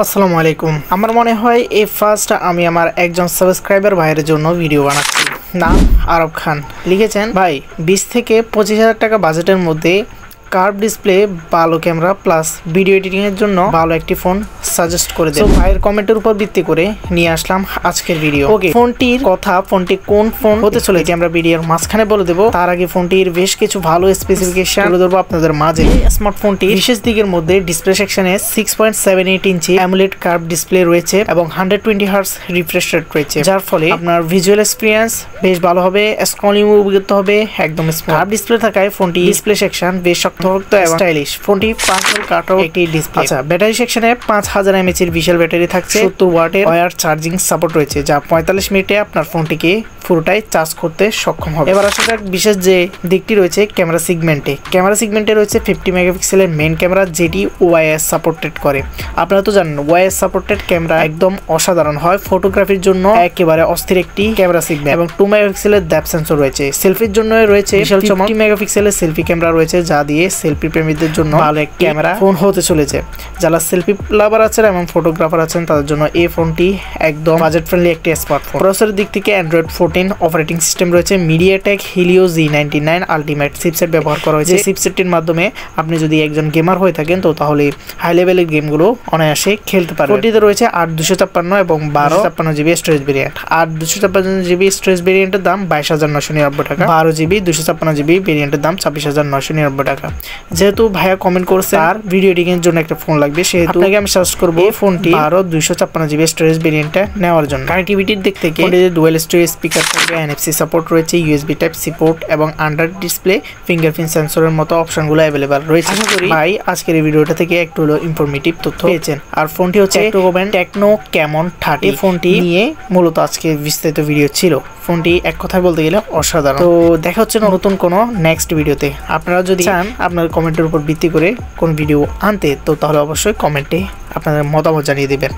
আসসালামু আলাইকুম। আমার মনে হয় এই ফার্স্ট আমি আমার একজন সাবস্ক্রাইবার ভাইয়ের জন্য ভিডিও বানাচ্ছি। নাম আরব খান। লিখেছেন, ভাই 20 থেকে 25,000 টাকা বাজেটের মধ্যে কার্ভ ডিসপ্লে, ভালো ক্যামেরা প্লাস ভিডিও এডিটিং এর জন্য ভালো একটি ফোন সাজেস্ট করে দেন। ভাইয়ের কমেন্টের উপর ভিত্তি করে নিয়ে আসলাম আজকের ভিডিও। ওকে, ফোনটির কথা, ফোনটি কোন ফোন হতে চলেছে আমরা ভিডিওর মাঝখানে বলে দেবো। তার আগে ফোনটির বেশ কিছু ভালো স্পেসিফিকেশন তুলে ধরবো আপনাদের মাঝে। স্মার্টফোনটি বিশেষ দিকের মধ্যে ডিসপ্লে সেকশনে 6.78 ইঞ্চি অ্যামোলেড কার্ভ ডিসপ্লে রয়েছে এবং 120 হার্টজ রিফ্রেশ রেট রয়েছে, যার ফলে আপনার ভিজুয়াল এক্সপিরিয়েন্স বেশ ভালো হবে, স্ক্রলিং অভিজ্ঞতা হবে একদম স্মুথ। কার্ভ ডিসপ্লে থাকায় ফোনটি ডিসপ্লে সেকশন বেশ শক্ত এবং স্টাইলিশ। ফোনটি 5 ভোল্ট কাটও একটি ডিসপ্লে। আচ্ছা, ব্যাটারি সেকশনে 5000 mAh এর বিশাল ব্যাটারি থাকছে, 70 ওয়াটের ওয়্যার চার্জিং সাপোর্ট রয়েছে, যা 45 মিনিটে আপনার ফোনটিকে পুরোটাই চার্জ করতে সক্ষম হবে। এবার আসা যাক বিশেষ যে দিকটি রয়েছে ক্যামেরা সেগমেন্টে। ক্যামেরা সেগমেন্টে রয়েছে 50 মেগাপিক্সেলের মেইন ক্যামেরা, যেটি ওআইএস সাপোর্টেড করে। আপনারা তো জানেন ওআইএস সাপোর্টেড ক্যামেরা একদম অসাধারণ হয়, ফটোগ্রাফির জন্য একেবারে অস্থির একটি ক্যামেরা সেগমেন্ট। এবং 2 মেগাপিক্সেলের ডেপথ সেন্সর রয়েছে। সেলফির জন্য রয়েছে 50 মেগাপিক্সেলের সেলফি ক্যামেরা রয়েছে, যা দিয়ে সেলফি প্রেমীদের জন্য ভালো এক ক্যামেরা ফোন হতে চলেছে। যারা সেলফি লাভার আছেন এবং ফটোগ্রাফার আছেন তাদের জন্য এই ফোনটি একদম বাজেট ফ্রেন্ডলি একটি স্মার্টফোন। প্রসেসরের দিক থেকে অ্যান্ড্রয়েড 14 অপারেটিং সিস্টেম রয়েছে, MediaTek Helio G99 ultimate chipset ব্যবহার করা হয়েছে। চিপসেটটির মাধ্যমে আপনি যদি একজন গেমার হয়ে থাকেন তো তাহলে হাই লেভেলের গেমগুলো অনায়াসে খেলতে পারবেন। ফোনটিতে রয়েছে 8/256 এবং 12/56 স্টোরেজ ভেরিয়েন্ট। 8/256 স্টোরেজ ভেরিয়েন্টের দাম 22,999 টাকা, 12GB 256GB ভেরিয়েন্টের দাম 26,999 টাকা। যেহেতু ভাইয়া কমেন্ট করছে আর ভিডিও এডিটিং এর জন্য একটা ফোন লাগবে, সেহেতু আপনাকে আমি সাজেস্ট করব এই ফোনটি 12/256GB স্টোরেজ ভেরিয়েন্টটা নেওয়ার জন্য। কানেক্টিভিটির দিক থেকে ফোনটিতে ডুয়াল স্টোরেজ স্পিকার থাকবে, NFC সাপোর্ট রয়েছে, USB টাইপ সি পোর্ট এবং আন্ডার ডিসপ্লে ফিঙ্গারপ্রিন্ট সেন্সরের মতো অপশনগুলো अवेलेबल রয়েছে। আশা করি ভাই আজকের এই ভিডিওটা থেকে একটু হলো ইনফরমেটিভ তথ্য পেয়েছেন। আর ফোনটি হচ্ছে টেকনো ক্যামন 30। ফোনটি নিয়ে মূলত আজকে বিস্তারিত ভিডিও ছিল। ফোনটি এক কথায় বলতে গেলে অসাধারণ। তো দেখা হচ্ছে নতুন কোনো নেক্সট ভিডিওতে। আপনারা যদি চান আপনার কমেন্টের উপর ভিত্তি করে কোন ভিডিও আনতে, তো তাহলে অবশ্যই কমেন্টে আপনাদের মতামত জানিয়ে দিবেন।